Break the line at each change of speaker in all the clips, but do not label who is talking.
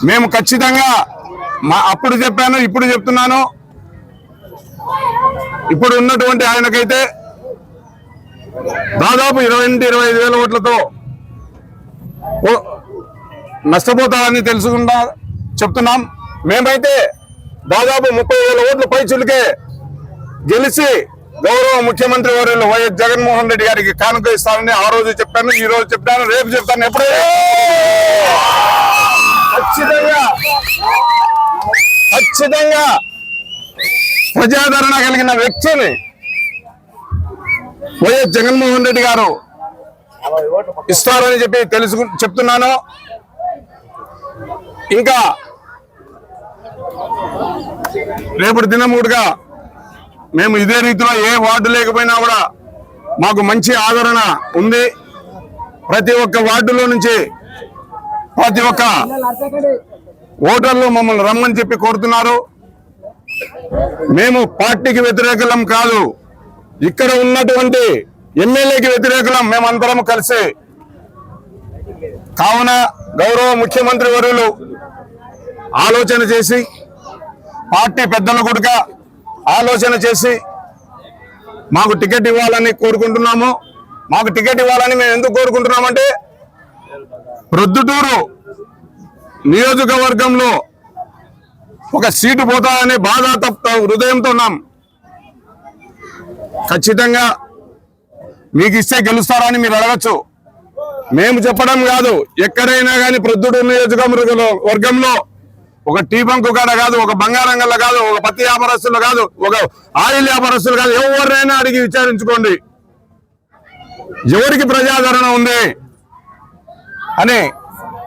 మేము ఖచ్చితంగా అప్పుడు చెప్పాను, ఇప్పుడు చెప్తున్నాను. ఇప్పుడు ఉన్నటువంటి ఆయనకైతే దాదాపు 20-25 వేల ఓట్లతో నష్టపోతారని తెలుసుకుంటా చెప్తున్నాం. మేమైతే దాదాపు 30,000 ఓట్ల పైచులకే గెలిచి గౌరవ ముఖ్యమంత్రి వర్యులు వైఎస్ జగన్మోహన్ రెడ్డి గారికి కానుక ఇస్తానని ఆ రోజు చెప్పాను, ఈ రోజు చెప్పాను, రేపు చెప్తాను. ఎప్పుడే ఖచ్చితంగా ప్రజాదరణ కలిగిన వ్యక్తిని వైఎస్ జగన్మోహన్ రెడ్డి గారు ఇస్తారని చెప్పి చెప్తున్నాను. ఇంకా రేపటి దినముడుగా మేము ఇదే రీతిలో ఏ వార్డు లేకపోయినా కూడా మాకు మంచి ఆదరణ ఉంది. ప్రతి ఒక్క వార్డులో నుంచి ప్రతి ఒక్క ఓటర్లు మమ్మల్ని రమ్మని చెప్పి కోరుతున్నారు. మేము పార్టీకి వ్యతిరేకులం కాదు, ఇక్కడ ఉన్నటువంటి ఎమ్మెల్యేకి వ్యతిరేకులం మేమందరం కలిసి. కావున గౌరవ ముఖ్యమంత్రి వర్యులు ఆలోచన చేసి, పార్టీ పెద్దలు కూడా ఆలోచన చేసి మాకు టికెట్ ఇవ్వాలని కోరుకుంటున్నాము. మాకు టికెట్ ఇవ్వాలని మేము ఎందుకు కోరుకుంటున్నామంటే, ప్రొద్దుటూరు నియోజకవర్గంలో ఒక సీటు పోతాయనే బాధ హృదయంతో ఉన్నాం. ఖచ్చితంగా మీకు ఇస్తే గెలుస్తారని మీరు అడగచ్చు. మేము చెప్పడం కాదు, ఎక్కడైనా కానీ ప్రొద్దుటూరు నియోజకవర్గంలో ఒక టీ బంకు కాడ కాదు, ఒక బంగారం గల్ల కాదు, ఒక పత్తి వ్యాపారస్తులు కాదు, ఒక ఆయిల్ వ్యాపారస్తులు కాదు, ఎవరైనా అడిగి విచారించుకోండి ఎవరికి ప్రజాదరణ ఉంది అని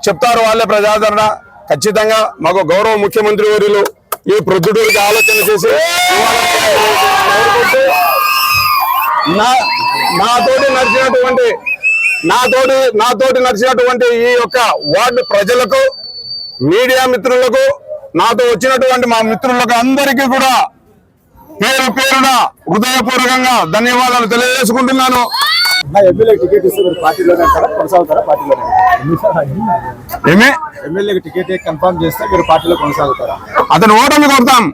చెప్తారు. వాళ్ళే ప్రజాదరణ. ఖచ్చితంగా మాకు గౌరవ ముఖ్యమంత్రి వర్యులు ఈ ప్రొద్దుటూరుకి ఆలోచన చేసి నాతోటి నడిచినటువంటి ఈ యొక్క వార్డు ప్రజలకు, మీడియా మిత్రులకు, నాతో వచ్చినటువంటి మా మిత్రులకు అందరికీ కూడా పేరు పేరున హృదయపూర్వకంగా ధన్యవాదాలు తెలియజేసుకుంటున్నాను. అతను ఓటమి కొడతాం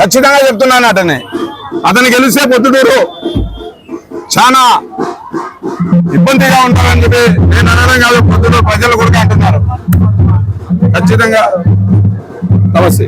ఖచ్చితంగా చెప్తున్నాను. అతను గెలిస్తే పొద్దుటూరు చాలా ఇబ్బందిగా ఉంటారని చెప్పి నేను అనడం కాదు, పొద్దుటూరు ప్రజలు కూడా అంటున్నారు. ఖచ్చితంగా నమస్తే.